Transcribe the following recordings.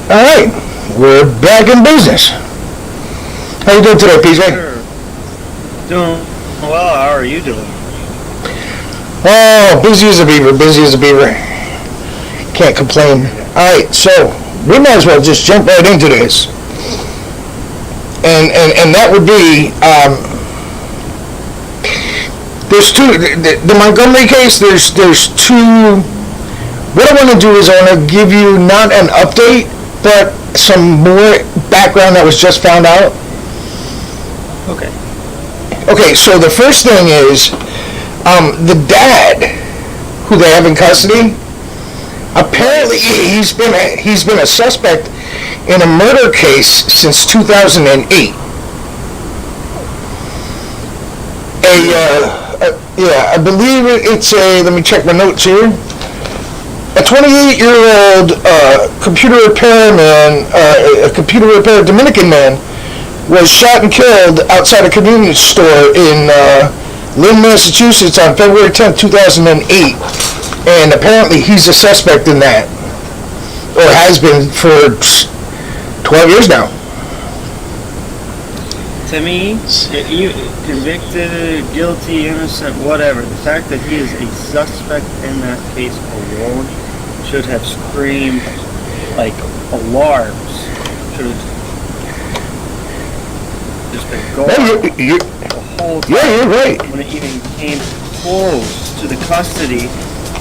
All right, we're back in business. How you doing today, PJ? Sure. Doing well. How are you doing? Oh, busy as a beaver, busy as a beaver. Can't complain. All right, so we might as well just jump right into this. And that would be, there's two, the Montgomery case, there's two. What I want to do is I want to give you not an update, but some more background that was just found out. Okay. Okay, so the first thing is, the dad, who they have in custody, apparently he's been a suspect in a murder case since 2008. I believe it's a, let me check my notes here. A 28-year-old computer repairman, a computer repair Dominican man, was shot and killed outside a convenience store in Lynn, Massachusetts on February 10th, 2008. And apparently he's a suspect in that, or has been for 12 years now. To me, you convicted, guilty, innocent, whatever, the fact that he is a suspect in that case alone should have screamed like alarms. Should have just been going the whole time. Yeah, you're right. When it even came close to the custody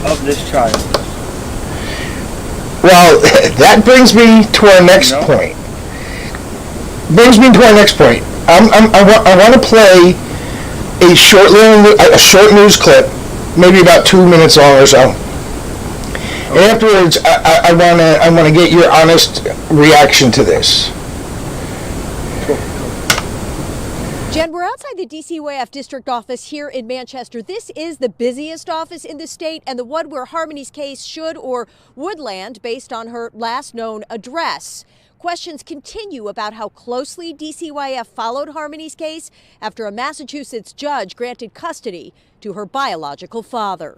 of this child. Well, that brings me to our next point. I want to play a short news clip, maybe about 2 minutes long or so. And afterwards, I want to get your honest reaction to this. Jen, we're outside the DCYF district office here in Manchester. This is the busiest office in the state and the one where Harmony's case should or would land based on her last known address. Questions continue about how closely DCYF followed Harmony's case after a Massachusetts judge granted custody to her biological father.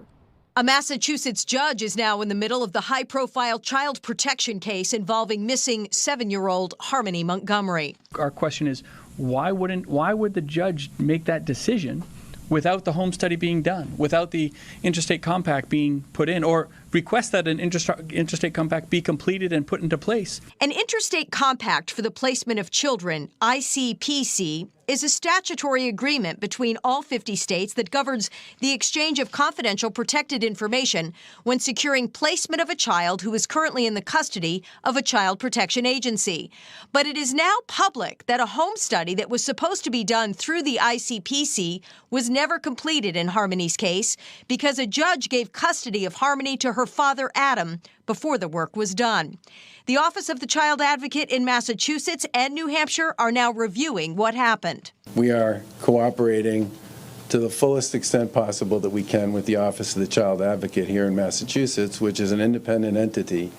A Massachusetts judge is now in the middle of the high-profile child protection case involving missing 7-year-old Harmony Montgomery. Our question is, why would the judge make that decision without the home study being done, without the interstate compact being put in, or request that an interstate compact be completed and put into place? An interstate compact for the placement of children, ICPC, is a statutory agreement between all 50 states that governs the exchange of confidential protected information when securing placement of a child who is currently in the custody of a child protection agency. But it is now public that a home study that was supposed to be done through the ICPC was never completed in Harmony's case because a judge gave custody of Harmony to her father, Adam, before the work was done. The Office of the Child Advocate in Massachusetts and New Hampshire are now reviewing what happened. We are cooperating to the fullest extent possible that we can with the Office of the Child Advocate here in Massachusetts, which is an independent entity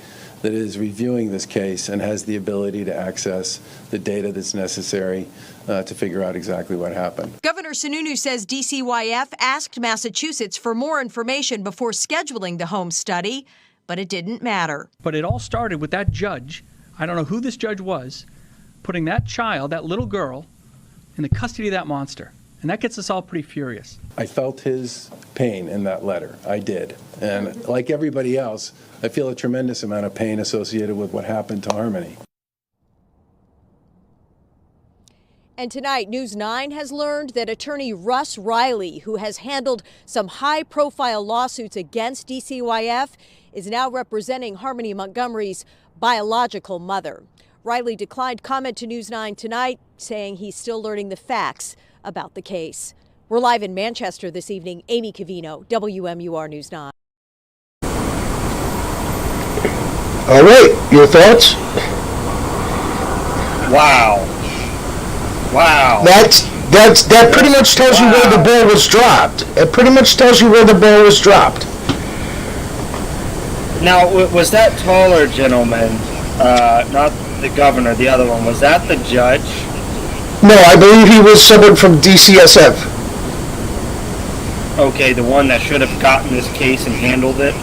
that is reviewing this case and has the ability to access the data that's necessary to figure out exactly what happened. Governor Sununu says DCYF asked Massachusetts for more information before scheduling the home study, but it didn't matter. But it all started with that judge, I don't know who this judge was, putting that child, that little girl, in the custody of that monster. And that gets us all pretty furious. I felt his pain in that letter. I did. And like everybody else, I feel a tremendous amount of pain associated with what happened to Harmony. And tonight, News 9 has learned that attorney Russ Riley, who has handled some high-profile lawsuits against DCYF, is now representing Harmony Montgomery's biological mother. Riley declined comment to News 9 tonight, saying he's still learning the facts about the case. We're live in Manchester this evening. Amy Cavino, WMUR News 9. All right, your thoughts? Wow. That pretty much tells you where the ball was dropped. It pretty much tells you where the ball was dropped. Now, was that taller gentleman, not the governor, the other one, was that the judge? No, I believe he was someone from DCSF. Okay, the one that should have gotten this case and handled it?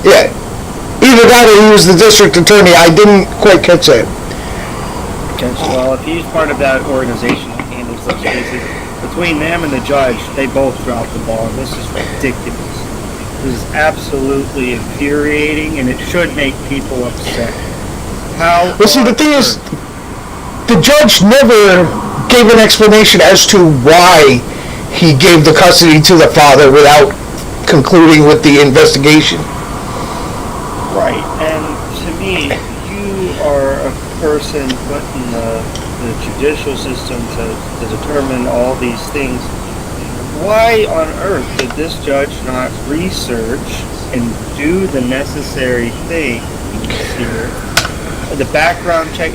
Yeah. Either that or he was the district attorney. I didn't quite catch that. Well, if he's part of that organization that handles those cases, between them and the judge, they both dropped the ball. This is ridiculous. This is absolutely infuriating, and it should make people upset. How? Well, see, the thing is, the judge never gave an explanation as to why he gave the custody to the father without concluding with the investigation. Right, and to me, you are a person put in the judicial system to determine all these things. Why on earth did this judge not research and do the necessary things here? The background check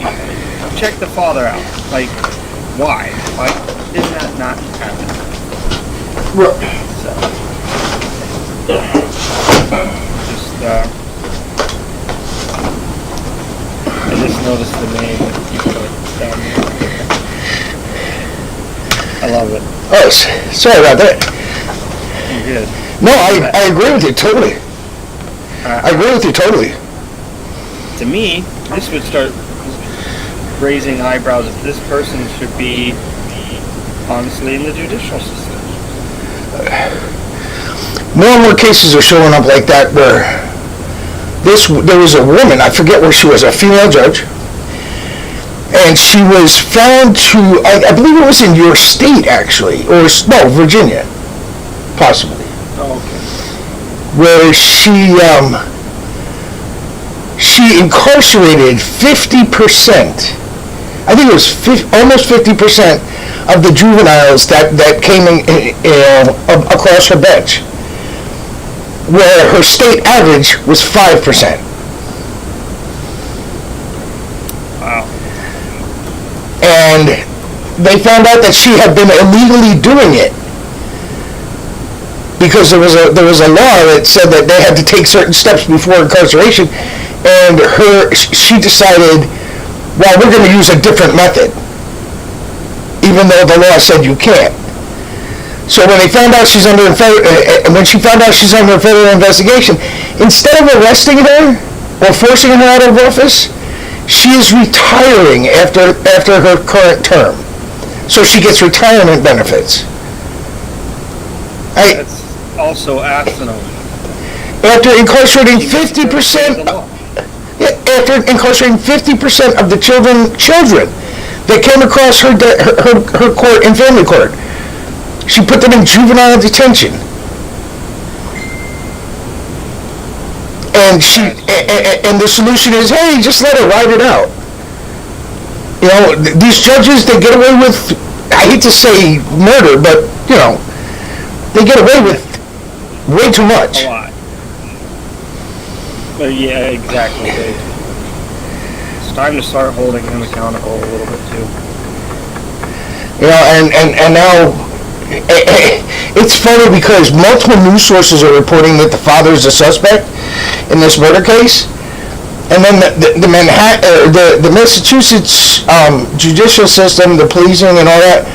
the father out. Like, why? Why did that not happen? So, I just noticed the name down here. I love it. Oh, sorry about that. You're good. No, I agree with you totally. I agree with you totally. To me, this would start raising eyebrows if this person should be honestly in the judicial system. More and more cases are showing up like that where there was a woman, I forget where she was, a female judge, and she was found to, I believe it was in your state actually, or no, Virginia, possibly. Oh, okay. Where she incarcerated 50%, I think it was almost 50% of the juveniles that came across her bench, where her state average was 5%. Wow. And they found out that she had been illegally doing it because there was a law that said that they had to take certain steps before incarceration, and she decided, well, we're going to use a different method, even though the law said you can't. So when she found out she's under a federal investigation, instead of arresting her or forcing her out of office, she is retiring after her current term. So she gets retirement benefits. That's also asinine. After incarcerating 50%, after incarcerating 50% of the children that came across her court in family court, she put them in juvenile detention. And and the solution is, hey, just let her ride it out. You know, these judges, they get away with, I hate to say murder, but, you know, they get away with way too much. A lot. But yeah, exactly. It's time to start holding him accountable a little bit too. You know, and now, it's funny because multiple news sources are reporting that the father is a suspect in this murder case, and then the Massachusetts judicial system, the policing and all that,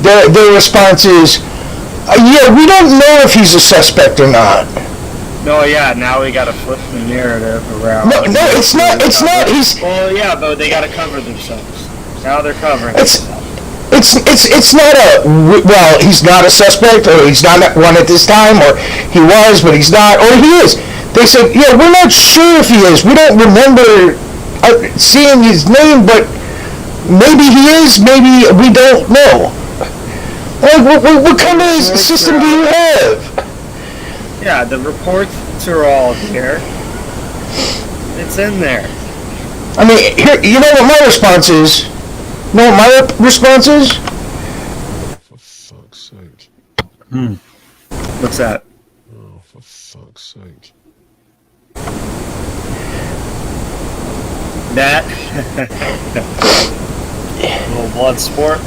their response is, yeah, we don't know if he's a suspect or not. No, yeah, now we gotta flip the narrative around. No, it's not. Well, yeah, but they gotta cover themselves. Now they're covering themselves. It's not well, he's not a suspect, or he's not one at this time, or he was, but he's not, or he is. They said, yeah, we're not sure if he is. We don't remember seeing his name, but maybe he is, maybe we don't know. Like, what kind of system do you have? Yeah, the reports are all here. It's in there. I mean, here, you know what my response is? You know what my response is? For fuck's sake. What's that? Oh, for fuck's sake. That little blood sport.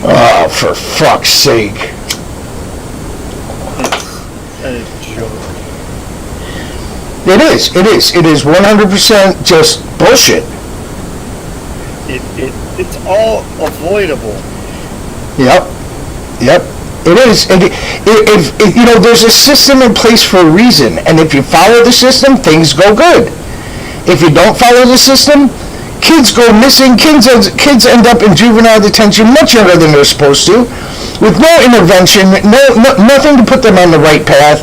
Oh, for fuck's sake. It's a joke. It is 100% just bullshit. It's all avoidable. Yep. It is. And if you know, there's a system in place for a reason, and if you follow the system, things go good. If you don't follow the system, kids go missing. Kids end up in juvenile detention much younger than they're supposed to, with no intervention, nothing to put them on the right path.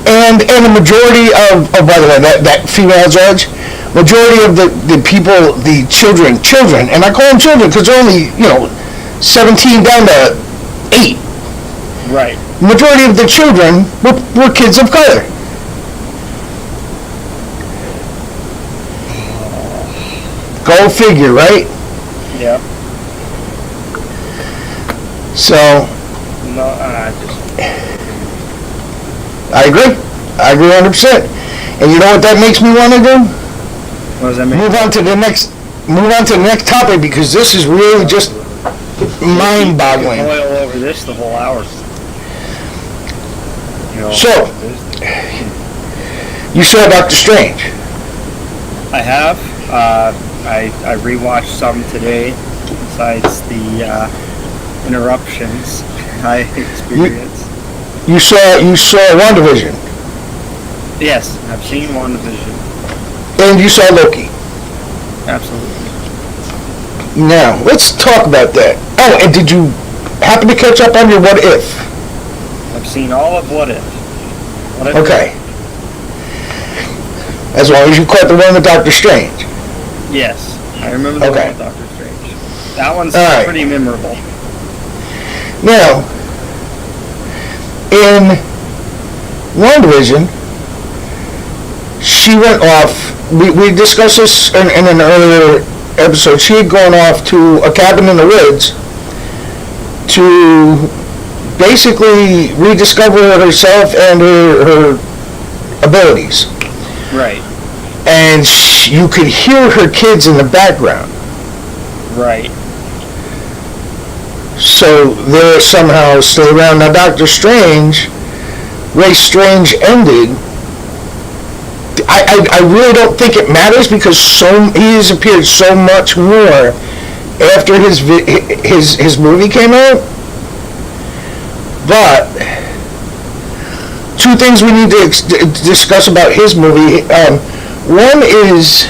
And a majority of by the way, that female judge, majority of the people, the children, and I call them children because they're only 17 down to 8. Right. Majority of the children were kids of color. Go figure, right? Yeah. So. No, I agree 100%. And you know what that makes me want to do? What does that mean? Move on to the next topic, because this is really just mind-boggling. Boil over this the whole hour. So, you saw Doctor Strange. I have. I rewatched some today, besides the interruptions I experienced. You saw WandaVision. Yes, I've seen WandaVision. And you saw Loki. Absolutely. Now, let's talk about that. Oh, and did you happen to catch up on your What If? I've seen all of What If. Okay. As long as you caught the one with Doctor Strange. Yes, I remember the one with Doctor Strange. That one's pretty memorable. Now, in WandaVision, she went off. We discussed this in an earlier episode. She had gone off to a cabin in the woods to basically rediscover herself and her abilities. Right. And you could hear her kids in the background. Right. So they're somehow still around. Now, Doctor Strange, Ray Strange ended. I really don't think it matters, because he has appeared so much more after his movie came out. But two things we need to discuss about his movie. One is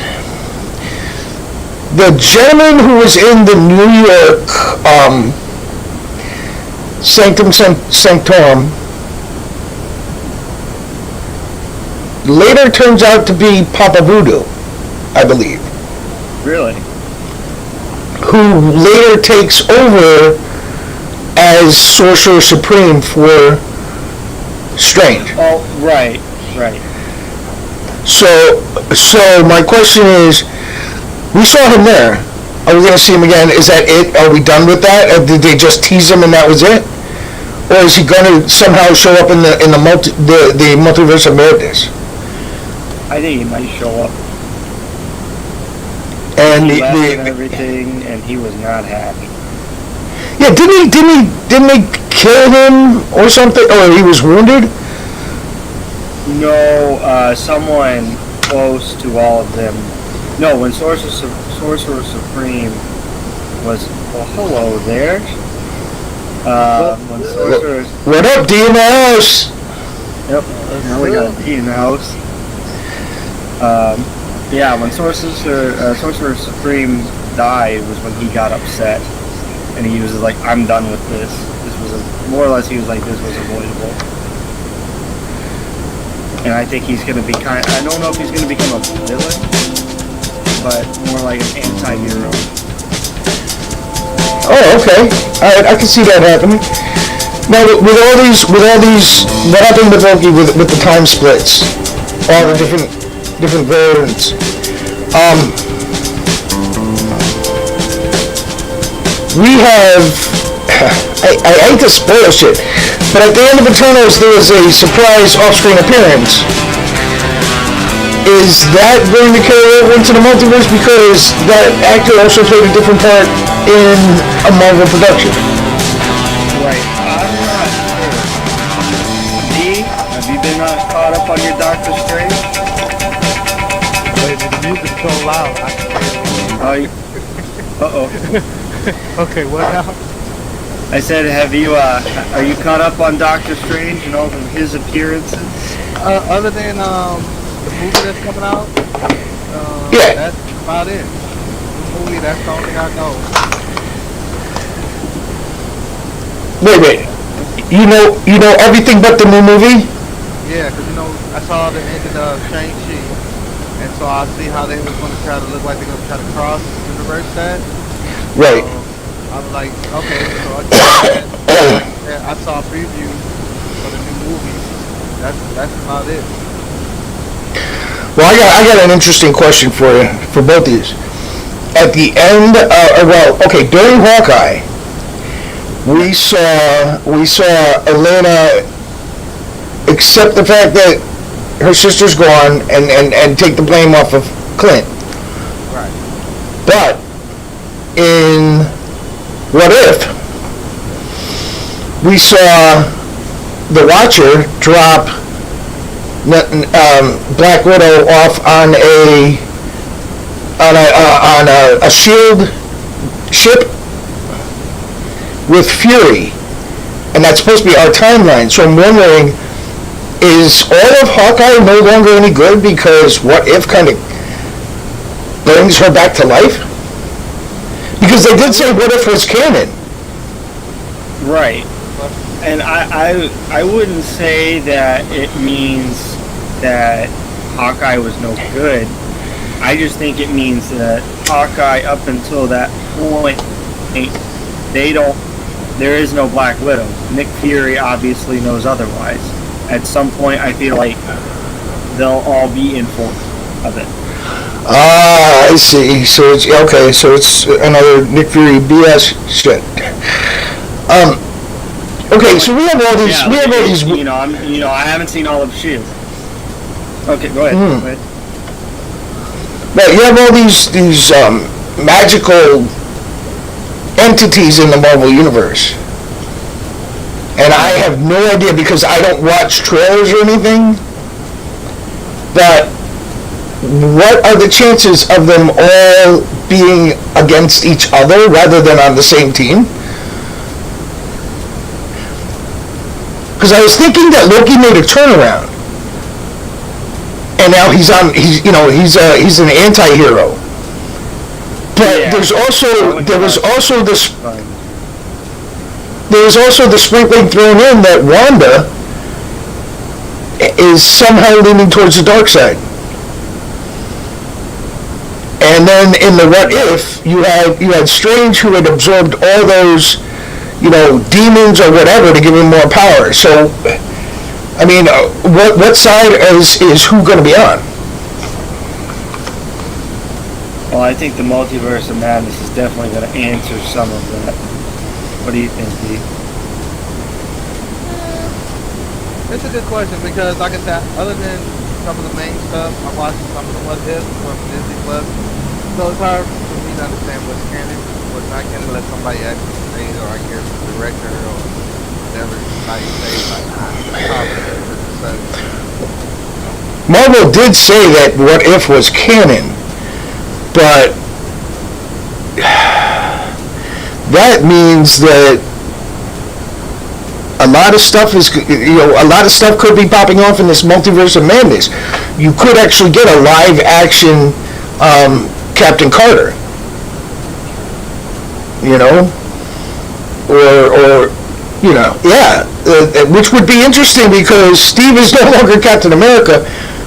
the gentleman who was in the New York Sanctum Sanctorum later turns out to be Papa Voodoo, I believe. Really? Who later takes over as Sorcerer Supreme for Strange. Oh, right. So my question is, we saw him there. Are we going to see him again? Is that it? Are we done with that? Or did they just tease him and that was it? Or is he going to somehow show up in the multiverse of madness? I think he might show up. And he left and everything, and he was not happy. Yeah, didn't they kill him or something? Or he was wounded? No, someone close to all of them. No, when Sorcerer Supreme was... Well, hello there. When Sorcerer... What up, D in the house? Yep, now we got D in the house. Yeah, when Sorcerer Supreme died was when he got upset. And he was like, I'm done with this. This was more or less, he was like, this was avoidable. And I think he's going to be I don't know if he's going to become a villain, but more like an anti-hero. Oh, okay. Alright, I can see that happening. Now, with all these, what happened with Loki with the time splits? All the different variants. We have, I hate to spoil shit, but at the end of Eternals there was a surprise off-screen appearance. Is that going to carry over into the multiverse, because that actor also played a different part in a Marvel production? Right, I'm not sure. D, have you been caught up on your Doctor Strange? Wait, the music's so loud. Uh-oh. Okay, what now? I said, have you, are you caught up on Doctor Strange and all of his appearances? Other than the movie that's coming out, Yeah. that's about it. The movie, that's the only thing I know. Wait. You know everything but the new movie? Yeah, because I saw the ending of Shang-Chi, and so I see how they was going to try to look like they're going to try to cross universe that. Right. I was like, okay, so I saw a preview for the new movie. That's about it. Well, I got an interesting question for you, for both of you. At the end, during Hawkeye, we saw Elena accept the fact that her sister's gone and take the blame off of Clint. Right. But in What If, we saw the Watcher drop Black Widow off on a shield ship with Fury, and that's supposed to be our timeline. So I'm wondering, is all of Hawkeye no longer any good because What If kind of brings her back to life? Because they did say What If was canon. Right. And I wouldn't say that it means that Hawkeye was no good. I just think it means that Hawkeye, up until that point, there is no Black Widow. Nick Fury obviously knows otherwise. At some point, I feel like they'll all be informed of it. Ah, I see. So it's okay. So it's another Nick Fury BS shit. Okay, so we have all these. Yeah, we have all these. I haven't seen all of S.H.I.E.L.D. Okay, go ahead. Go ahead. Right, you have all these magical entities in the Marvel universe, and I have no idea because I don't watch trailers or anything. But what are the chances of them all being against each other rather than on the same team? Because I was thinking that Loki made a turnaround, and now he's an anti-hero. But Yeah. there was also the sprinkling thrown in that Wanda is somehow leaning towards the dark side. And then in the What If, you had Strange, who had absorbed all those, demons or whatever to give him more power. So, I mean, what side is who going to be on? Well, I think the Multiverse of Madness is definitely going to answer some of that. What do you think, Pete? It's a good question because, like I said, other than some of the main stuff, I'm watching some of the What If from Disney Plus. So it's hard for me to understand what's canon, what's not canon, let somebody actually say it, or I hear from the director or whatever somebody say, like, Marvel did say that What If was canon, but that means that a lot of stuff could be popping off in this Multiverse of Madness. You could actually get a live action Captain Carter, which would be interesting because Steve is no longer Captain America,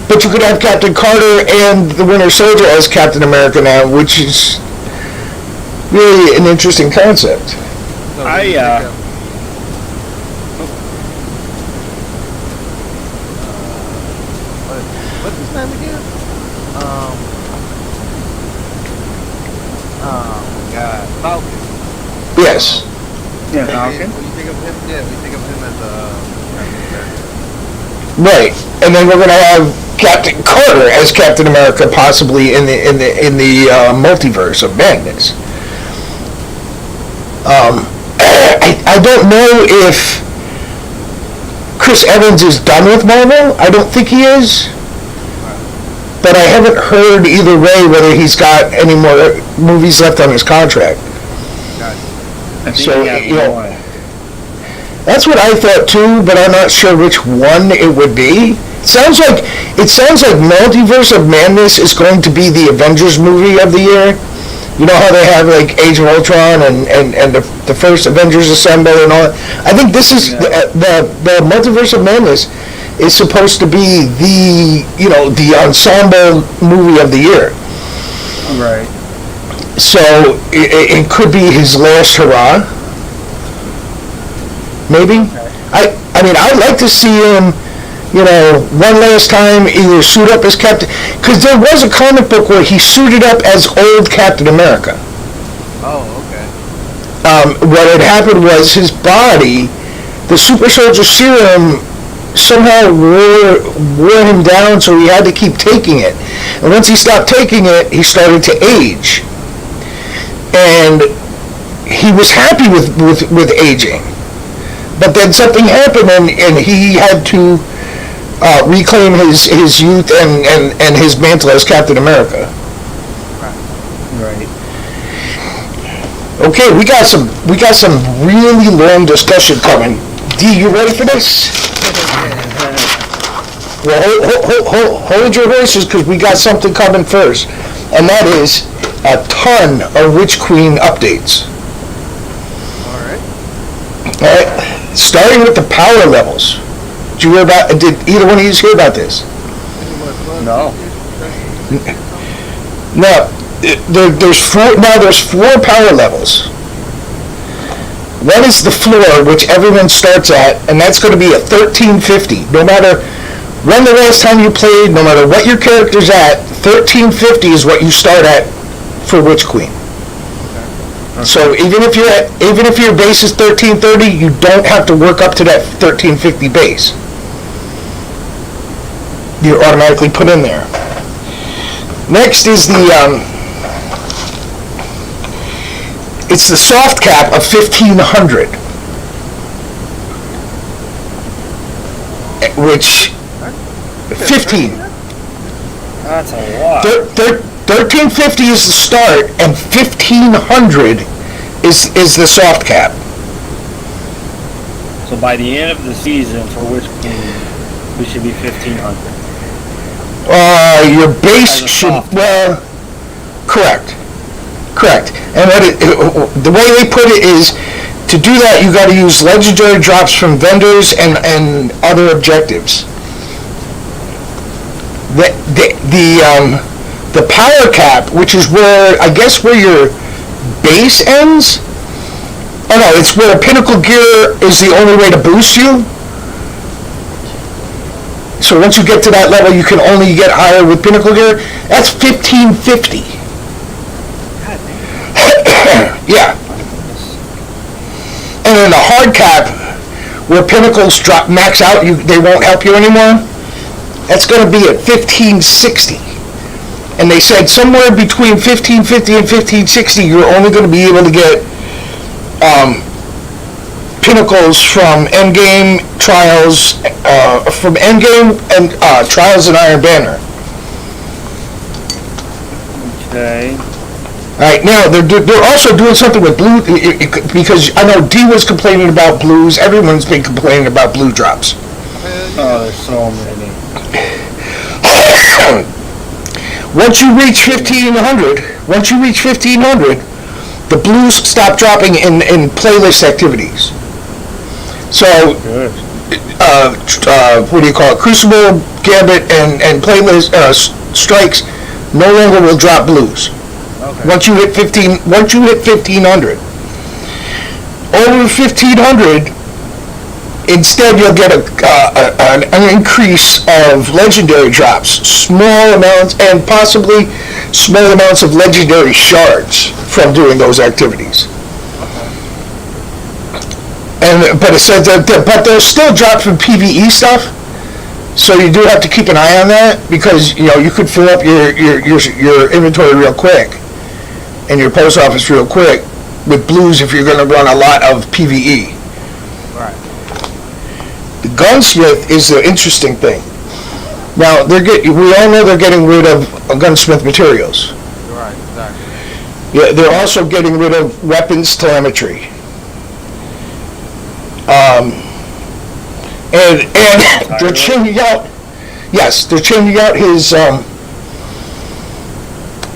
but you could have Captain Carter and the Winter Soldier as Captain America now, which is really an interesting concept. What's his name again? God, Falcon. Yes. Yeah, Falcon. When you think of him, we think of him as Right, and then we're going to have Captain Carter as Captain America, possibly in the Multiverse of Madness. I don't know if Chris Evans is done with Marvel. I don't think he is. But I haven't heard either way whether he's got any more movies left on his contract. I think he has That's what I thought too, but I'm not sure which one it would be. It sounds like Multiverse of Madness is going to be the Avengers movie of the year. You know how they have like Age of Ultron and the first Avengers Assemble and all that? I think this is the Multiverse of Madness is supposed to be the ensemble movie of the year. Right. So it could be his last hurrah. Maybe. Okay. I mean, I'd like to see him, one last time either suit up as Captain, because there was a comic book where he suited up as old Captain America. Oh, okay. What had happened was his body, the super soldier serum, somehow wore him down, so he had to keep taking it. And once he stopped taking it, he started to age. And he was happy with aging. But then something happened, and he had to reclaim his youth and his mantle as Captain America. Right. Okay, we got some really long discussion coming. D, you ready for this? Well, hold your horses, because we got something coming first, and that is a ton of Witch Queen updates. All right. All right, starting with the power levels. Did either one of you hear about this? No. No. There's four power levels. One is the floor, which everyone starts at, and that's going to be at 1350. No matter when the last time you played, no matter what your character's at, 1350 is what you start at for Witch Queen. Okay. So even if your base is 1330, you don't have to work up to that 1350 base. You're automatically put in there. Next is it's the soft cap of 1500, which 15. That's a lot. 1350 is the start, and 1500 is the soft cap. So by the end of the season, for Witch Queen, we should be 1500. Your base should, correct. And the way they put it is, to do that, you got to use legendary drops from vendors and other objectives. The power cap, which is where your base ends. Oh no, it's where pinnacle gear is the only way to boost you. So once you get to that level, you can only get higher with pinnacle gear. That's 1550. Yeah. And then the hard cap, where pinnacles max out, they won't help you anymore. That's going to be at 1560. And they said somewhere between 1550 and 1560, you're only going to be able to get pinnacles from Endgame, Trials, and Trials and Iron Banner. Okay. All right, now they're also doing something with blue, because I know D was complaining about blues. Everyone's been complaining about blue drops. Oh, there's so many. Once you reach 1500, the blues stop dropping in playlist activities. So, what do you call it? Crucible, Gambit, and playlist strikes no longer will drop blues. Okay. Once you hit 1500, over 1500, instead you'll get an increase of legendary drops, small amounts, and possibly small amounts of legendary shards from doing those activities. But it said but they'll still drop from PvE stuff, so you do have to keep an eye on that, because you could fill up your inventory real quick and your post office real quick with blues if you're going to run a lot of PvE. Right. The Gunsmith is the interesting thing. Now we all know they're getting rid of Gunsmith materials. Right. Exactly. Yeah, they're also getting rid of weapons telemetry. And they're changing out. Yes, they're changing out his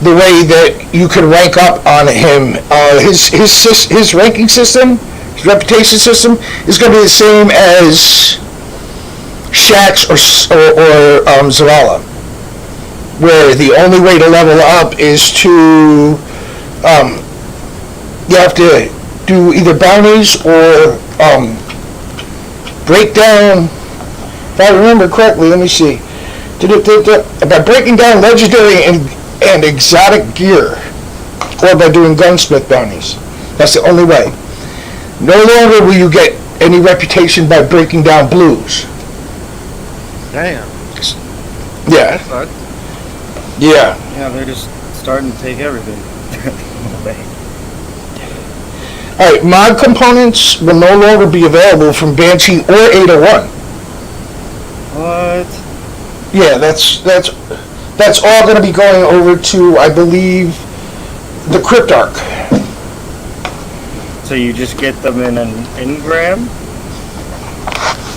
the way that you can rank up on him. His ranking system, his reputation system, is going to be the same as Shaq's or Zavala, where the only way to level up is to you have to do either bounties or break down. If I remember correctly, let me see. By breaking down legendary and exotic gear, or by doing gunsmith bounties. That's the only way. No longer will you get any reputation by breaking down blues. Damn. Yeah. That sucks. Yeah. Yeah, they're just starting to take everything away. All right, mod components will no longer be available from Banshee or 801. What? Yeah, that's all going to be going over to, I believe, the Cryptarch. So you just get them in an engram?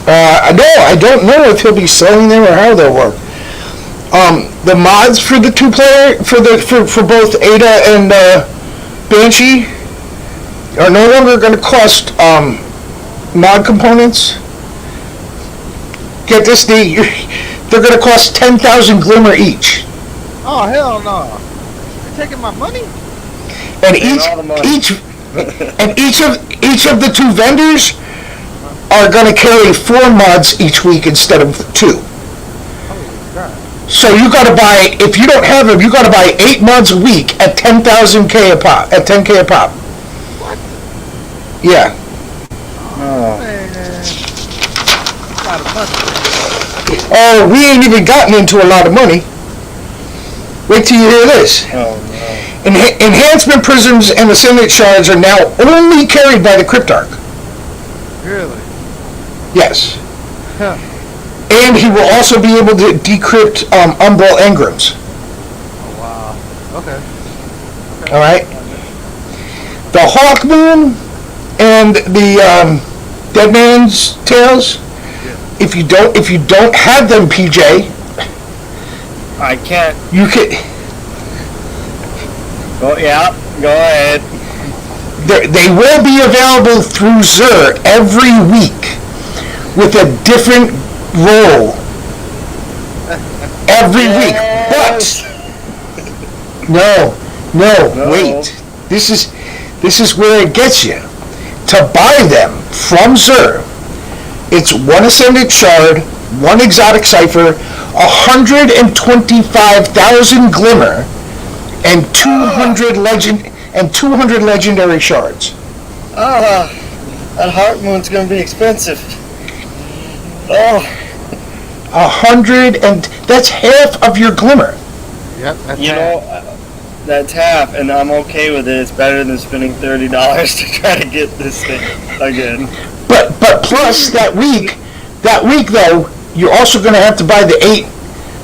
No, I don't know if he'll be selling them or how they'll work. The mods for the two-player, for both Ada and Banshee, are no longer going to cost mod components. Get this, they're going to cost 10,000 glimmer each. Oh, hell no. You're taking my money? And all the money. each of the two vendors are going to carry 4 mods each week instead of 2. Holy crap. So you got to buy, if you don't have them, you got to buy 8 mods a week at 10,000K a pop, at 10K a pop. What? Yeah. Oh. Man. That's a lot of money. Oh, we ain't even gotten into a lot of money. Wait till you hear this. Oh, no. Enhancement prisms and ascendant shards are now only carried by the Cryptarch. Really? Yes. Huh. And he will also be able to decrypt umbral engrams. Oh, wow. Okay. All right. The Hawkmoon and the Dead Man's Tales. If you don't have them, PJ, I can't. you can. Oh, yeah, go ahead. They will be available through Xur every week with a different role every week. But no, wait. This is where it gets you. To buy them from Xur, it's 1 Ascendant Shard, 1 Exotic Cipher, 125,000 Glimmer, and 200 Legendary Shards. That Heart Moon's gonna be expensive. Oh. 100, and that's half of your Glimmer. Yep, that's You know, that's half, and I'm okay with it. It's better than spending $30 to try to get this thing again. But plus that week though, you're also going to have to buy the 8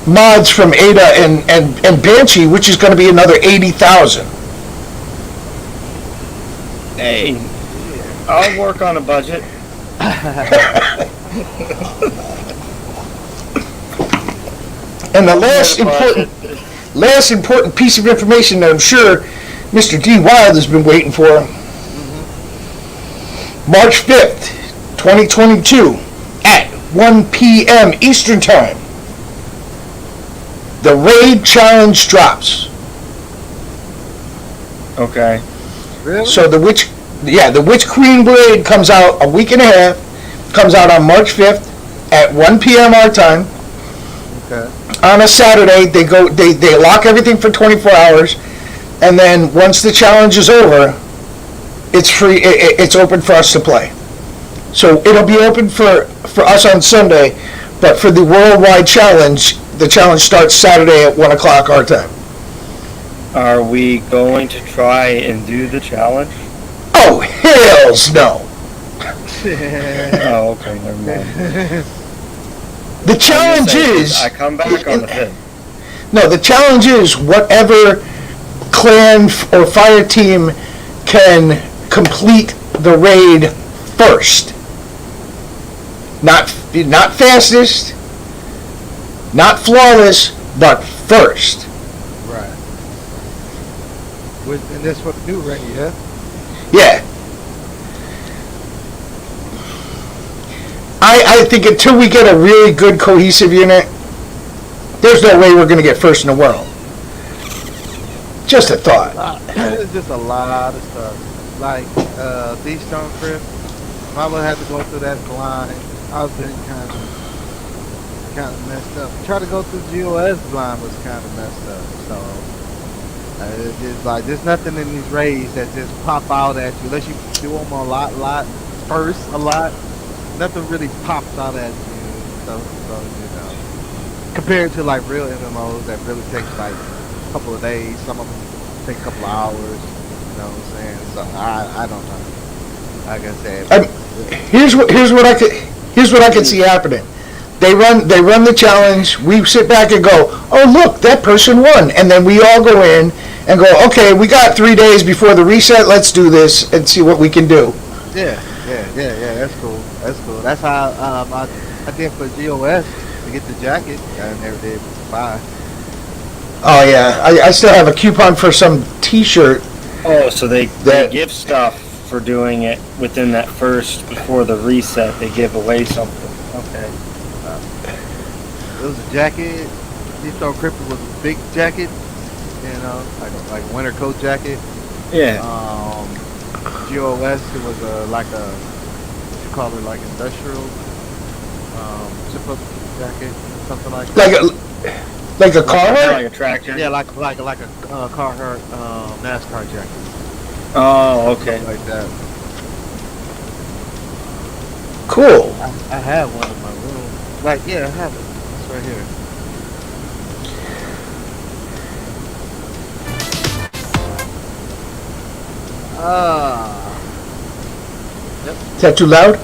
mods from Ada and Banshee, which is going to be another 80,000. Hey, I'll work on a budget. And the last important piece of information that I'm sure Mr. D. Wild has been waiting for. March 5th, 2022, at 1 p.m. Eastern Time, the Raid Challenge drops. Okay. Really? So the Witch Queen Raid comes out a week and a half, comes out on March 5th at 1 p.m. our time. Okay. On a Saturday, they lock everything for 24 hours, and then once the challenge is over, it's free. It's open for us to play. So it'll be open for us on Sunday, but for the worldwide challenge, the challenge starts Saturday at 1 o'clock our time. Are we going to try and do the challenge? Oh, hells no. Oh, okay, never mind. The challenge is... I come back on the 5th. No, the challenge is whatever clan or fire team can complete the raid first. Not fastest, not flawless, but first. Right. And that's what the new race, yeah? Yeah. I think until we get a really good cohesive unit, there's no way we're going to get first in the world. Just a thought. It's just a lot of stuff. Like, these Stone Crypt, if I would have to go through that blind, I was been kind of messed up. Try to go through GOS blind was kind of messed up. So, it's just like, there's nothing in these raids that just pop out at you. Unless you do them a lot, first a lot. Nothing really pops out at you. So, you know. Compared to like real MMOs that really takes like a couple of days, some of them take a couple of hours, you know what I'm saying? So I don't know. Like I said, here's what I could see happening. They run the challenge. We sit back and go, oh look, that person won, and then we all go in and go, okay, we got 3 days before the reset. Let's do this and see what we can do. Yeah. That's cool. That's how I did for GOS to get the jacket. I never did buy. Oh yeah, I still have a coupon for some T-shirt. Oh, so they give stuff for doing it within that first, before the reset, they give away something. Okay. It was a jacket. Stone Crypt was a big jacket, you know, like a winter coat jacket. Yeah. GOS, it was like a, what you call it, like industrial zip-up jacket, something like that. Like a car? Like a tractor? Yeah, like a Carhartt NASCAR jacket. Oh, okay. Something like that. Cool. I have one in my room. Like, yeah, I have it. It's right here. Yep. Is that too loud?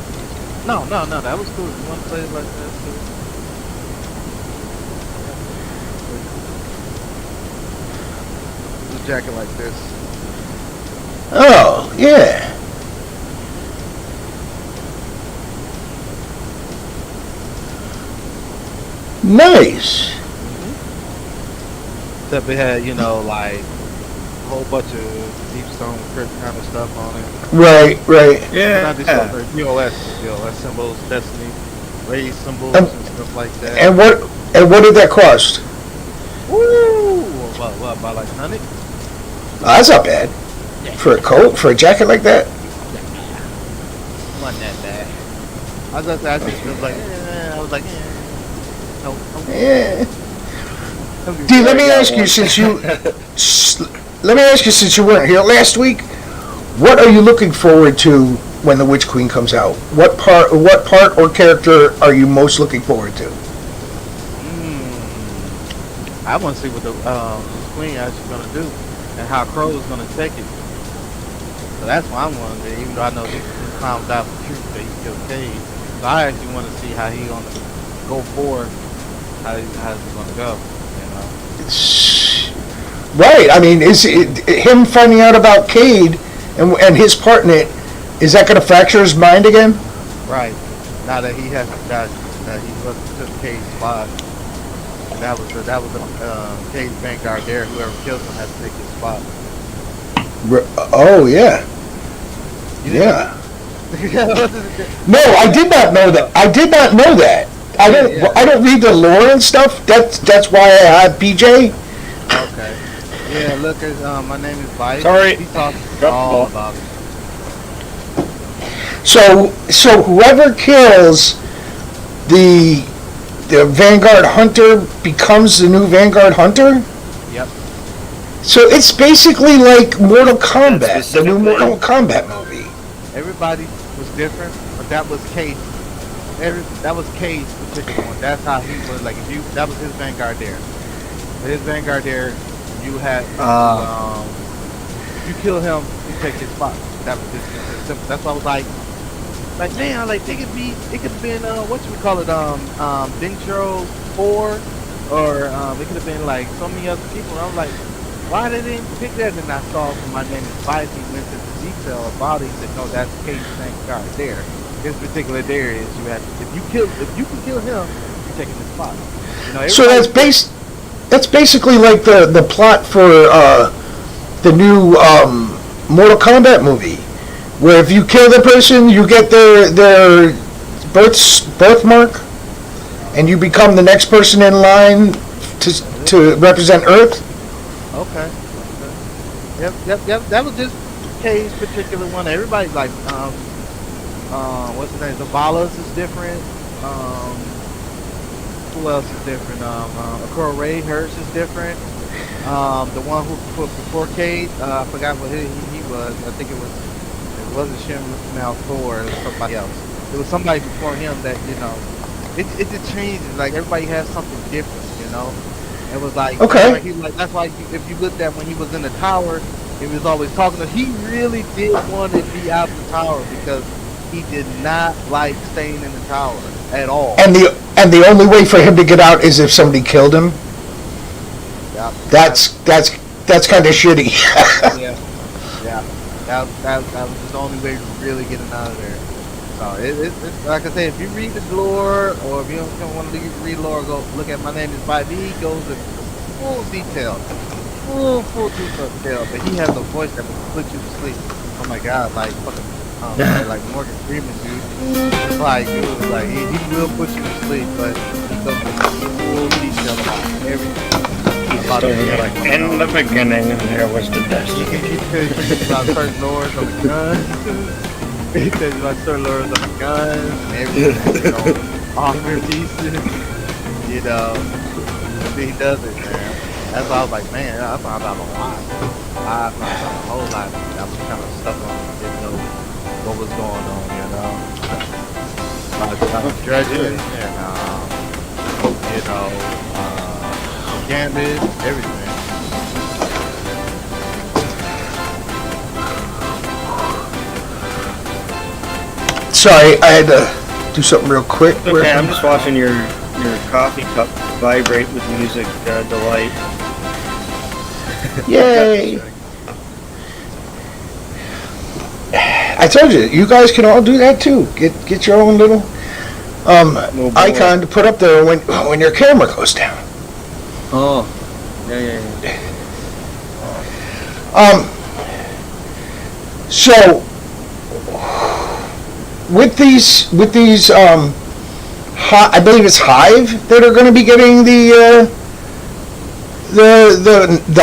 No, that was cool. You want to play it like that too? A jacket like this. Oh, yeah. Nice. Except it had, you know, like a whole bunch of Deep Stone Crypt kind of stuff on it. Right. Yeah. Not Deep Stone Crypt, DOS symbols, Destiny, raise symbols Um, and stuff like that. And what did that cost? Woo! What, about like 100? That's not bad. For a coat, for a jacket like that? Wasn't that bad. I was like, no. Yeah. D, let me ask you, since you weren't here last week, what are you looking forward to when the Witch Queen comes out? What part or character are you most looking forward to? I want to see what the Queen actually going to do and how Crow is going to take it. So that's what I'm wondering, even though I know he found out the truth that he killed Cade. So I actually want to see how he's going to go forward, how's he going to go, you know? Right. I mean, is it, him finding out about Cade and his part in it, is that going to fracture his mind again? Right. Now that he has that he took Cade's spot. That was Cade's Vanguard there. Whoever killed him has to take his spot. Oh yeah. Yeah. No, I did not know that. I don't read the lore and stuff. That's why I have PJ. Okay. Yeah, look, my name is Vice. Sorry. He talks all about it. So whoever kills the Vanguard Hunter becomes the new Vanguard Hunter? Yep. So it's basically like Mortal Kombat, the new Mortal Kombat movie. Everybody was different, but that was Cade. That was Cade's particular one. That's how he was. Like, that was his Vanguard there. His Vanguard there, you had if you kill him, you take his spot. That was his simple. That's why I was like, man, like it could have been what you would call it, Dintro 4, or it could have been like so many other people. And I was like, why they didn't pick that? And I saw from my name is Vice, he went into detail about it. He said, no, that's Cade's Vanguard there. this particular areas, you have to, if you can kill him, you're taking the spot. You know, So that's basically like the plot for the new Mortal Kombat movie, where if you kill the person, you get their birthmark, and you become the next person in line to represent Earth. Okay. Yep. That was just K's particular one. Everybody's like, what's his name? Zavala's is different. Who else is different? Akura Ray, hers is different. The one who put before K, I forgot what he was. I think it wasn't Shem now Thor, it was somebody else. It was somebody before him that, you know, it just changes. Like everybody has something different, you know. It was like, okay. That's why if you looked at when he was in the tower, he was always talking to. He really did want to be out the tower because he did not like staying in the tower at all. And the only way for him to get out is if somebody killed him. Yeah. That's kind of shitty. Yeah. That was just the only way of really getting out of there. So it's like I say, if you read the lore, or if you don't want to read lore, go look at My Name is Bobby. He goes into full detail, full detail. But he has a voice that will put you to sleep. Oh my God, like fucking, like Morgan Freeman, dude. It's like, dude, like he will put you to sleep, but he goes into full detail about everything. Like, in the beginning, there was the best. He tells you about certain lords of the guns. He tells you about certain lords of the guns and everything. You know, armor pieces. You know, he does it, man. That's why I was like, man, I found out a lot. I found out a whole lot. I was kind of stuck on it, didn't know what was going on, you know. I was judging and, you know, Gambit, everything. Sorry, I had to do something real quick. Okay, I'm just watching your coffee cup vibrate with music delight. Yay! I told you, you guys can all do that too. Get your own little icon to put up there when your camera goes down. Oh, yeah. So with these I believe it's Hive that are going to be getting the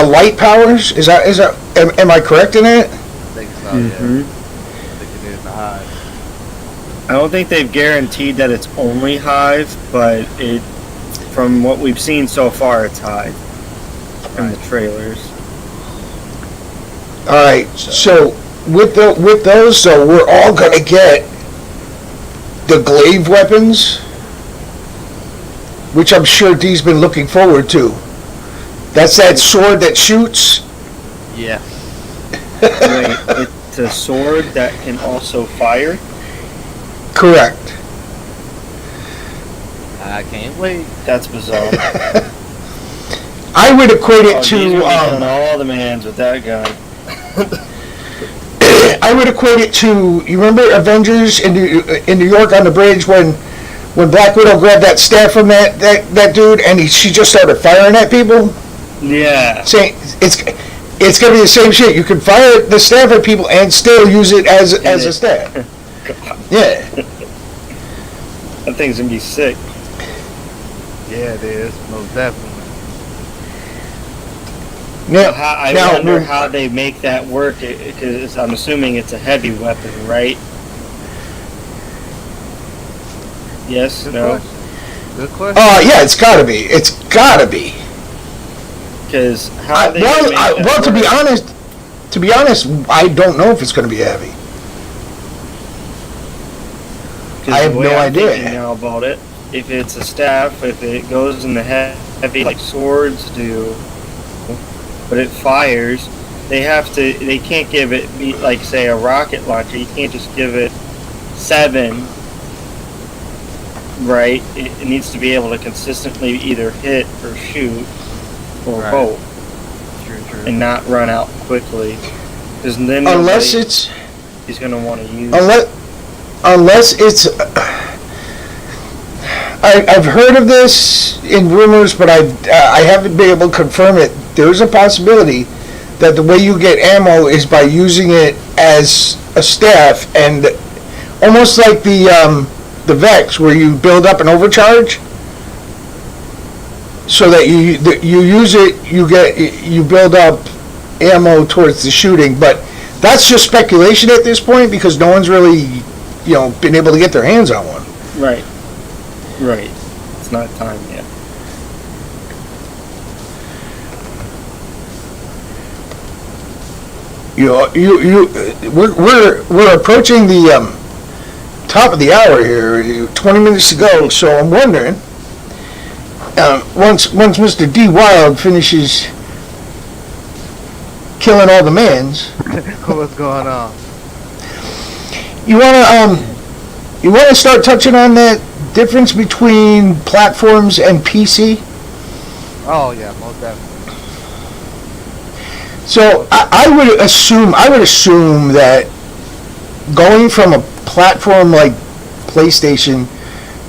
light powers. Is that am I correct in it? I think so, yeah. I think it is the Hive. I don't think they've guaranteed that it's only Hive, but from what we've seen so far, it's Hive in the trailers. All right. So with those, so we're all gonna get the Glaive Weapons, which I'm sure Dee's been looking forward to. That's that sword that shoots. Yeah. Wait, it's a sword that can also fire? Correct. I can't wait. That's bizarre. I would equate it These to. are killing all the mans with that gun. I would equate it to. You remember Avengers in New York on the bridge when Black Widow grabbed that staff from that dude and she just started firing at people. Yeah. Saying it's gonna be the same shit. You can fire the staff at people and still use it as a staff. Yeah. That thing's gonna be sick. Yeah, it is. Most definitely. Now, I wonder how they make that work, because I'm assuming it's a heavy weapon, right? Yes, Good no? question. Good question. Yeah, it's gotta be. It's gotta be. Because how they make that well, to work? be honest, I don't know if it's gonna be heavy. 'Cause I have the way no I'm idea. thinking now about it, if it's a staff, if it goes in the heavy like swords do, but it fires, they can't give it, like say a rocket launcher, you can't just give it 7, right? It needs to be able to consistently either hit or shoot, or Right. both, True. and not run out quickly. Because then Unless it's he's going to want to use unless it's, I've heard of this in rumors, but I haven't been able to confirm it. There's a possibility that the way you get ammo is by using it as a staff, and almost like the Vex, where you build up an overcharge, so that you use it, you build up ammo towards the shooting. But that's just speculation at this point, because no one's really, been able to get their hands on one. Right. Right. It's not time yet. We're approaching the top of the hour here. 20 minutes to go. So I'm wondering, once Mr. D. Wild finishes killing all the mans, What's going on? you wanna start touching on that difference between platforms and PC? Oh yeah, most definitely. So I would assume that going from a platform like PlayStation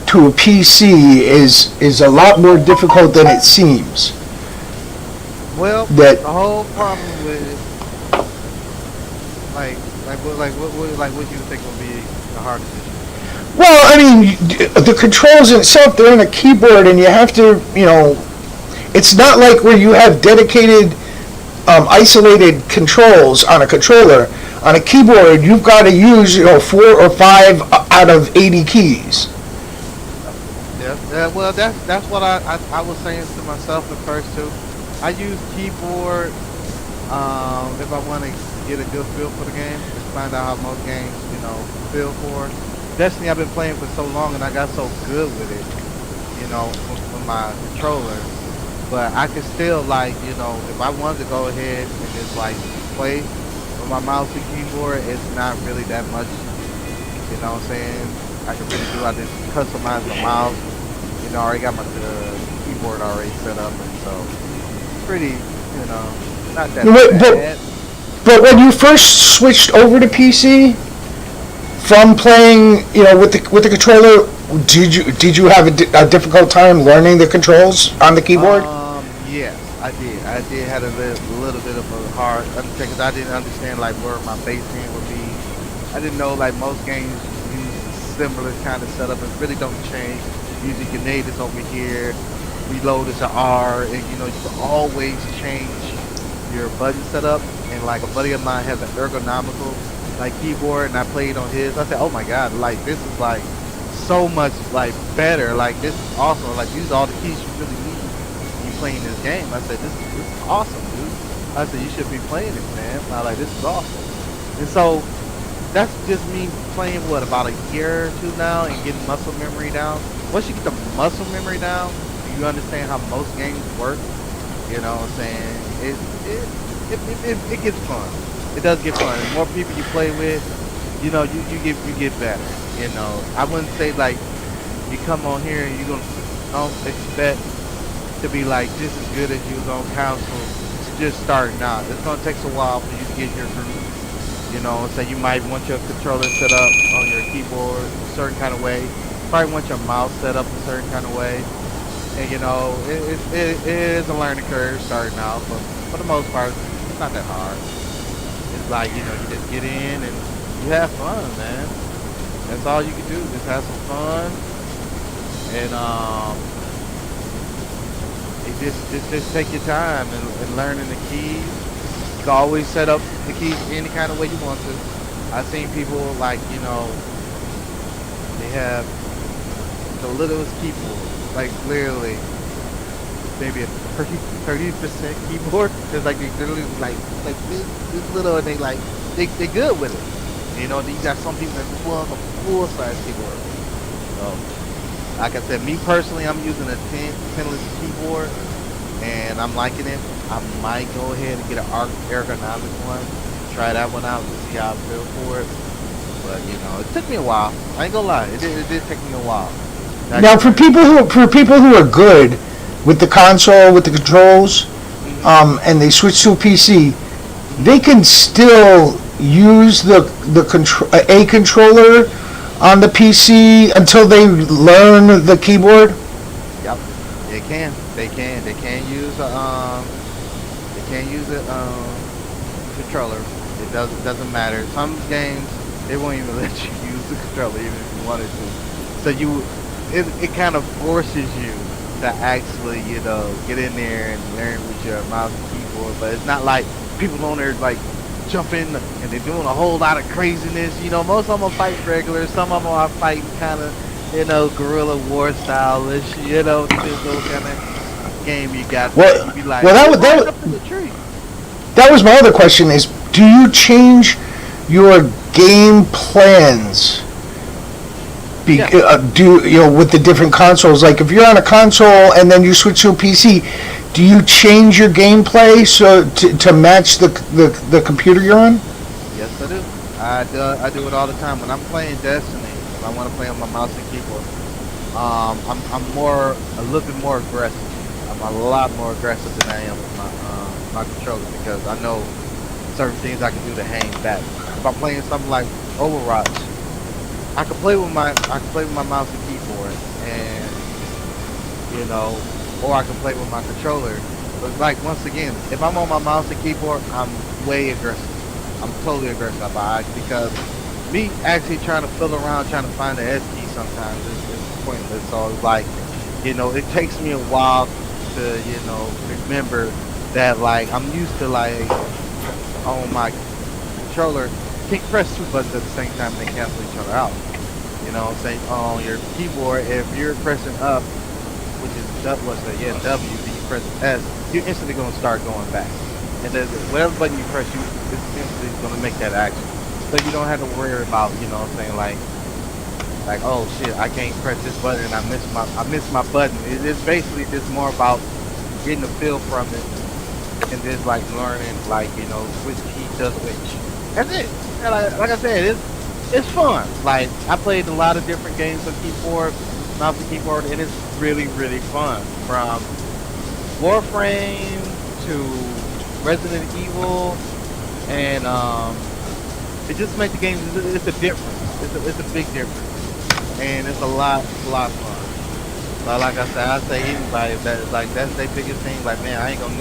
to a PC is a lot more difficult than it seems. Well, That- the whole problem with what you think will be the hardest issue? Well, I mean, the controls in itself, they're on a keyboard, and you have to, it's not like where you have dedicated, isolated controls on a controller. On a keyboard, you've got to use, 4 or 5 out of 80 keys. Yeah, well, that's what I was saying to myself at first too. I use keyboard if I want to get a good feel for the game, just find out how most games, feel for. Destiny I've been playing for so long, and I got so good with it, with my controller. But I could still, if I wanted to go ahead and just play with my mouse and keyboard, it's not really that much. You know what I'm saying? I can really do. I just customize the mouse. I already got the keyboard already set up, and so pretty, not that bad. But when you first switched over to PC, from playing, with the controller, did you have a difficult time learning the controls on the keyboard? Yes, I did. I did have a little bit of a hard undertaking, because I didn't understand where my base hand would be. I didn't know most games use similar kind of setup and really don't change. Usually grenade is over here, reload is an R, and you can always change your button setup. And a buddy of mine has an ergonomical keyboard, and I played on his. I said, oh my god, this is so much better. This is awesome. These are all the keys you really need when you playing this game. I said, this is awesome, dude. I said, you should be playing it, man. I this is awesome. And so that's just me playing about a year or two now and getting muscle memory down. Once you get the muscle memory down, you understand how most games work. You know what I'm saying? It gets fun. It does get fun. The more people you play with, you get better. I wouldn't say you come on here and you're don't expect to be just as good as you was on console just starting out. It's gonna take a while for you to get your groove. So you might want your controller set up on your keyboard a certain kind of way. Probably want your mouse set up a certain kind of way. And it is a learning curve starting out, but for the most part, it's not that hard. It's you just get in and you have fun, man. That's all you can do, just have some fun. And just take your time and learning the keys. You can always set up the keys any kind of way you want to. I've seen people they have the littlest keyboard, literally maybe a 30% keyboard. It's they literally this little, and they good with it. You got some people that love a full size keyboard. So, like I said, me personally, I'm using a pinless keyboard, and I'm liking it. I might go ahead and get an ergonomic one, try that one out to see how I feel for it. But it took me a while. I ain't gonna lie, it did take me a while. Now, for people who are good with the console, with the controls, and they switch to a PC, they can still use a controller on the PC until they learn the keyboard? Yep, they can. They can. They can use a controller. It doesn't matter. Some games they won't even let you use the controller even if you wanted to. So it kind of forces you to actually get in there and learn with your mouse and keyboard. But it's not like people on there like jumping and they're doing a whole lot of craziness. Most of them are fight regular. Some of them are fighting kind of guerrilla war style-ish. Those kind of game you got. Well, you be like, that up in the tree. That was my other question is, do you change your game plans with the different consoles? Like if you're on a console and then you switch to a PC, do you change your gameplay to match the computer you're on? Yes, I do. I do it all the time. When I'm playing Destiny, if I want to play on my mouse and keyboard, I'm a little bit more aggressive. I'm a lot more aggressive than I am with my controller because I know certain things I can do to hang back. If I'm playing something like Overwatch, I can play with my mouse and keyboard, and or I can play with my controller. But like once again, if I'm on my mouse and keyboard, I'm way aggressive. I'm totally aggressive because me actually trying to fiddle around trying to find the S key sometimes is pointless. So it's like, it takes me a while to remember that like I'm used to like on my controller can't press two buttons at the same time and they cancel each other out. I'm saying on your keyboard, if you're pressing up, which is W, then you press S, you're instantly going to start going back. And then whatever button you press, it's instantly going to make that action. So you don't have to worry about, saying like oh shit, I can't press this button and I missed my button. It's basically just more about getting a feel from it and just like learning which key does which. That's it. And like I said, it's fun. Like I played a lot of different games on keyboard, mouse and keyboard, and it's really, really fun. From Warframe to Resident Evil, and it just makes the games. It's a difference. It's a big difference, and it's a lot of fun. So like I said, I say anybody that's their biggest thing. Like man, I ain't gonna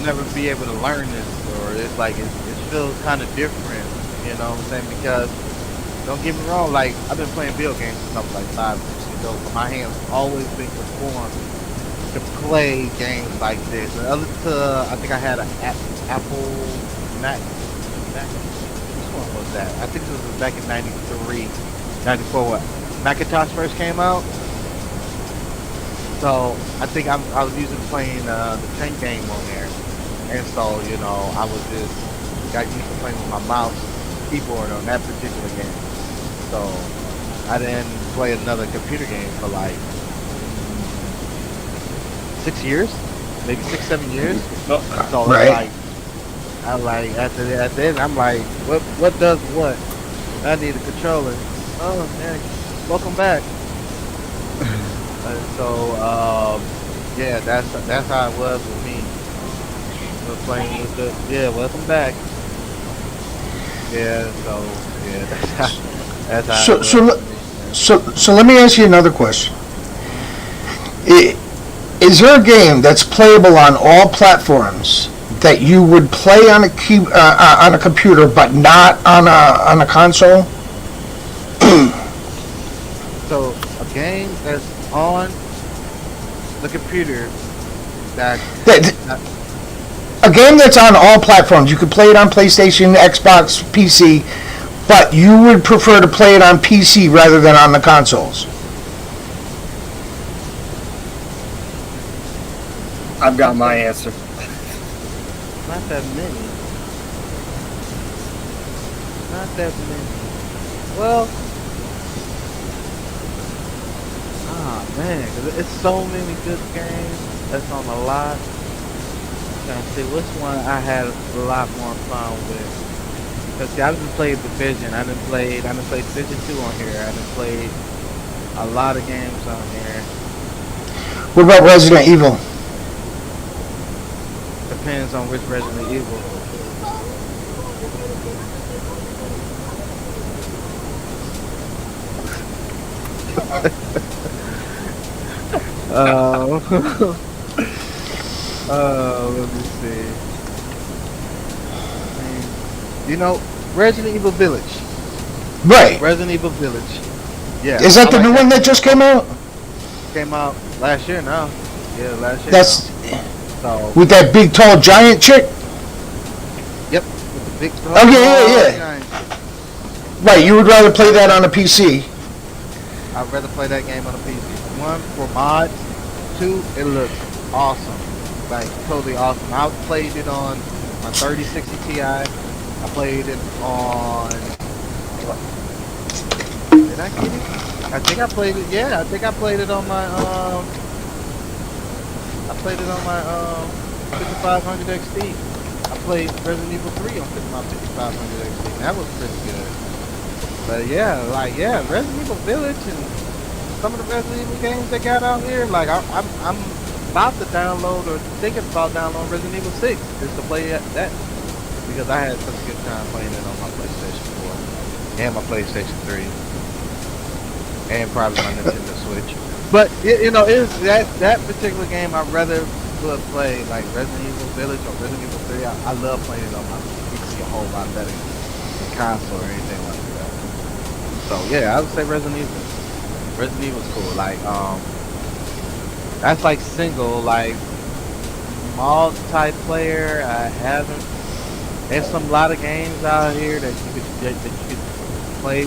never be able to learn this, or it's like it feels kind of different. You know what I'm saying? Because don't get me wrong, like I've been playing video games since I was like 5, 6 years old, but my hands always been conformed to play games like this. And other to, I think I had an Apple Mac. Which one was that? I think this was back in 93, 94. What? Macintosh first came out. So I think I was usually playing the tank game on there, and so I was just got used to playing with my mouse keyboard on that particular game. So I didn't play another computer game for like 6 years, maybe 6, 7 years. So right. I like after that I'm like, what does what? I need a controller. Oh man, welcome back. Yeah, that's how it was with me. We're playing with welcome back. Yeah, so yeah, that's how. So let me ask you another question. Is there a game that's playable on all platforms that you would play on a computer but not on a console? So a game that's on the computer a game that's on all platforms. You could play it on PlayStation, Xbox, PC, but you would prefer to play it on PC rather than on the consoles. I've got my answer. Not that many. Not that many. Well, man, 'cause it's so many good games that's on a lot. I'm trying to see which one I had a lot more fun with. Because see, I done played Division. I done played Division 2 on here. I done played a lot of games on here. What about Resident Evil? Depends on which Resident Evil. Let me see. You know, Resident Evil Village. Right. Resident Evil Village. Yeah. Is that I the like new one that just came out? Came out last year now. Yeah, last year. That's So, with that big, tall, giant chick? yep. With the big Oh, yeah. Right, you would rather play that on a PC. I'd rather play that game on a PC. One, for mods. Two, it looks awesome. Like, totally awesome. I played it on my 3060 Ti. I played it on... What? Did I get it? I think I played it, yeah. I think I played it on my, I played it on my, 5500 XT. I played Resident Evil 3 on my 5500 XT. And that was pretty good. But yeah, like, yeah, Resident Evil Village and some of the Resident Evil games they got out here, like, I'm about to download or thinking about downloading Resident Evil 6 just to play that. Because I had such a good time playing it on my PlayStation 4 and my PlayStation 3 and probably my Nintendo Switch. But you know, it's that particular game I'd rather would play, like Resident Evil Village or Resident Evil 3. I love playing it on my PC a whole lot better than console or anything like that. So yeah, I would say Resident Evil. Resident Evil's cool. Like that's like single, like multiplayer. I haven't. There's a lot of games out here that you could play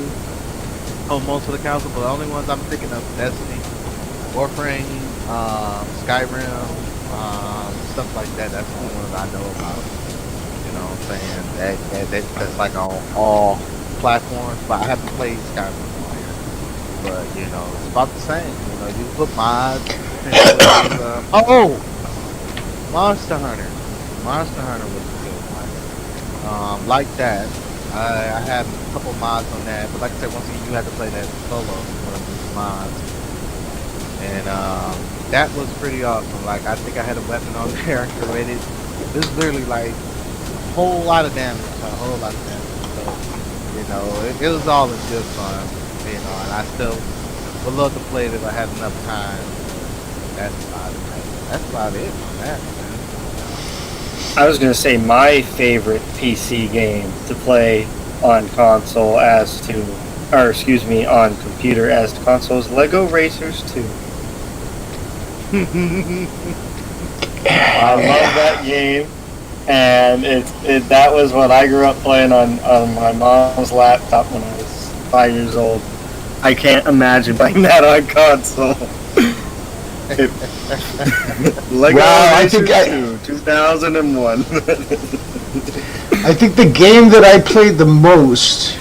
on most of the console, but the only ones I'm thinking of: Destiny, Warframe, Skyrim, stuff like that. That's the only ones I know about. You know what I'm saying? That's like on all platforms, but I haven't played Skyrim on here. But you know, it's about the same. You know, you put mods. Monster Hunter. Monster Hunter was a good one. Like that. I had a couple mods on that, but like I said, once again, you had to play that solo one of these mods. And that was pretty awesome. Like, I think I had a weapon on there created. This is literally like a whole lot of damage. So, you know, it was all in good fun. You know, and I still would love to play it if I had enough time. That's about it. That's about it on that, man. I was gonna say my favorite PC game to play on console on computer as to console is Lego Racers 2. I love that game, and that was what I grew up playing on my mom's laptop when I was 5 years old. I can't imagine playing that on console. Lego Racers 2, 2001. I think the game that I played the most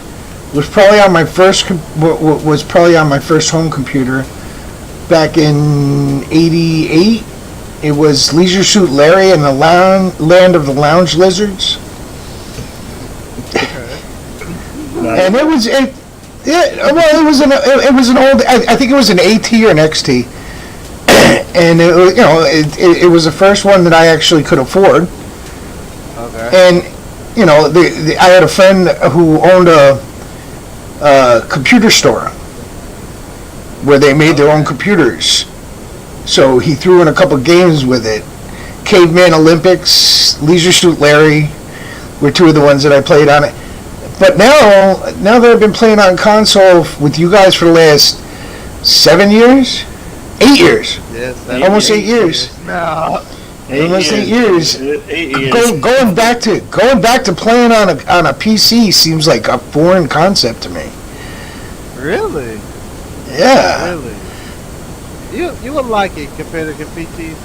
was probably on my first home computer back in '88. It was Leisure Suit Larry and the Land of the Lounge Lizards. And it was an old. I think it was an AT or an XT. And it was the first one that I actually could afford. Okay. And I had a friend who owned a computer store where they made their own computers. So he threw in a couple games with it. Caveman Olympics, Leisure Suit Larry were two of the ones that I played on it. But now that I've been playing on console with you guys for the last 7 years. 8 years. Yes, almost 8 years. No. Almost 8 years. 8 years. Going back to playing on a PC seems like a foreign concept to me. Really? Yeah. Really? You would like it compared to PCs.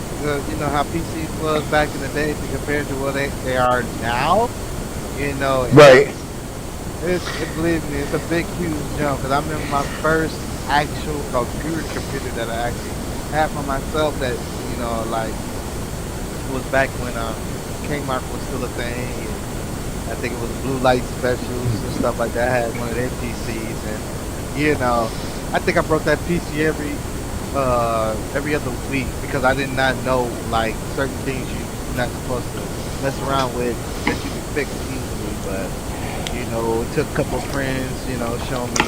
You know how PCs was back in the day to compared to what they are now. You know. Right. Believe me, it's a big, huge jump. Because I remember my first actual computer that I actually had for myself that, was back when Kmart was still a thing. And I think it was Blue Light Specials and stuff like that. I had one of their PCs, and I think I broke that PC every other week because I did not know like certain things you're not supposed to mess around with that you can fix easily. But it took a couple of friends, showing me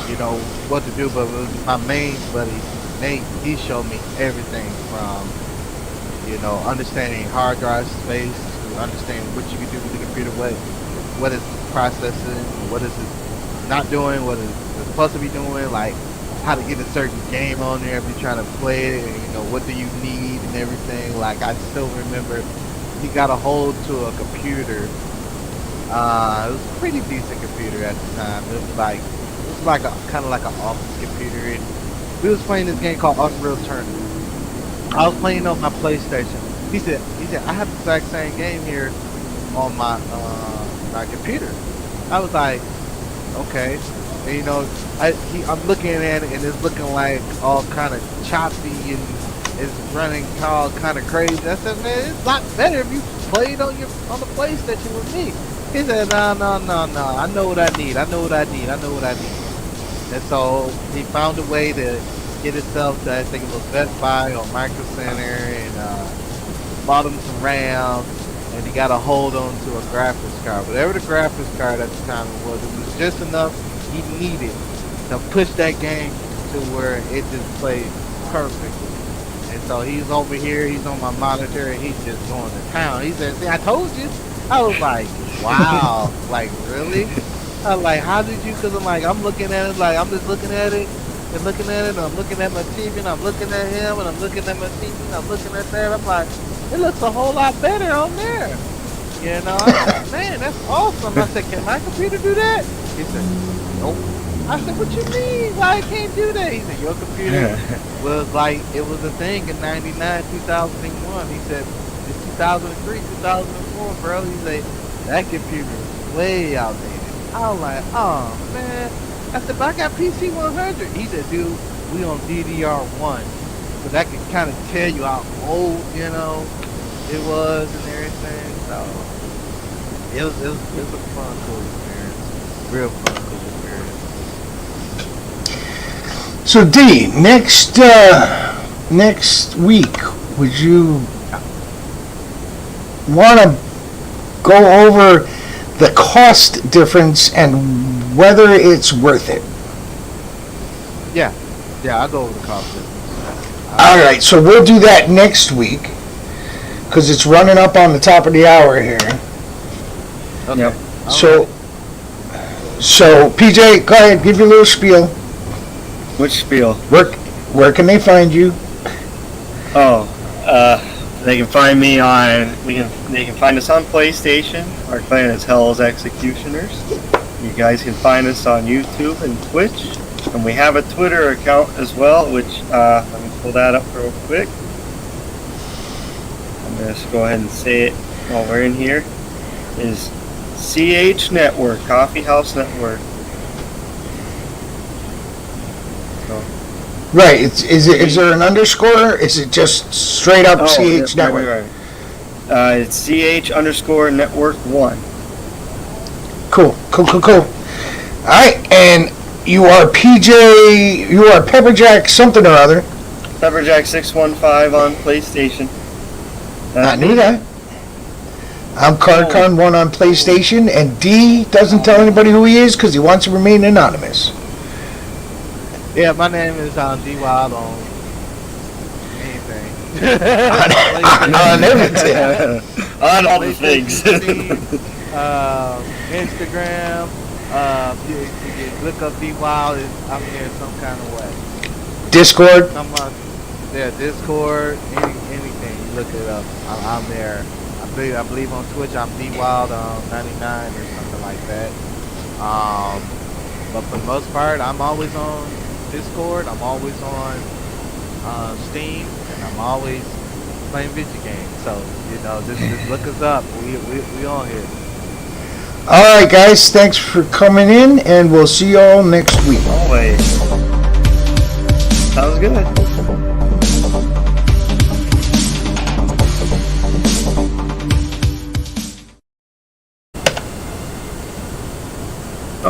you know, what to do. But my main buddy, Nate, he showed me everything from, you know, understanding hard drive space to understanding what you can do with the computer, what is processing, what is it not doing, what is it supposed to be doing, like how to get a certain game on there if you're trying to play it, and, you know, what do you need and everything. Like, I still remember he got a hold to a computer. It was a pretty decent computer at the time. It was like a kind of like an office computer, and we was playing this game called Unreal Tournament. I was playing on my PlayStation. He said, I have the exact same game here on my computer. I was like, okay. And, you know, I'm looking at it, and it's looking like all kind of choppy, and it's running all kind of crazy. I said, man, it's a lot better if you played on the PlayStation with me. He said, no. I know what I need. And so he found a way to get himself to, I think it was Best Buy or Micro Center, and bought him some RAM, and he got a hold on to a graphics card. Whatever the graphics card at the time it was just enough he needed to push that game to where it just played perfectly. And so he's over here, he's on my monitor, and he's just going to town. He said, see, I told you. I was like, wow, like, really? I'm like, how did you? Because I'm looking at it, like, I'm just looking at it, and looking at it, and I'm looking at my TV, and I'm looking at him, and I'm looking at my TV, and I'm looking at that. I'm like, it looks a whole lot better on there. You know, I'm like, man, that's awesome. I said, can my computer do that? He said, nope. I said, what you mean? Why I can't do that? He said, your computer was like, it was a thing in 99, 2001. He said, it's 2003, 2004, bro. He said, that computer is way outdated. I was like, oh, man. I said, but I got PC 100. He said, dude, we on DDR1. So that can kind of tell you how old, you know, it was and everything. So it was a fun, cool experience. Real fun, cool experience. So D, next week, would you want to go over the cost difference and whether it's worth it? Yeah, I'll go over the cost difference. All right, so we'll do that next week because it's running up on the top of the hour here. Okay. Yep. So PJ, go ahead, give your little spiel. Which spiel? Where can they find you? They can find me they can find us on PlayStation. Our clan is Hell's Executioners. You guys can find us on YouTube and Twitch. And we have a Twitter account as well, which, let me pull that up real quick. I'm going to just go ahead and say it while we're in here. Is CH Network, Coffee House Network. So, Right. Is there an underscore? Or is it just straight up CH Network? Right. It's CH_Network 1. Cool. All right, and you are PJ. You are Pepperjack something or other. Pepperjack 615 on PlayStation. I knew that. I'm CardCon1 on PlayStation, and D doesn't tell anybody who he is because he wants to remain anonymous. Yeah, my name is D Wild on anything. on everything. On all the things. Instagram. You look up D Wild. I'm there some kind of way. Discord. Discord. Anything. You look it up. I'm there. I believe on Twitch I'm D Wild 99 or something like that. But for the most part, I'm always on Discord. I'm always on Steam, and I'm always playing video games. So just look us up. We on here. All right, guys. Thanks for coming in, and we'll see you all next week. Always. Sounds good.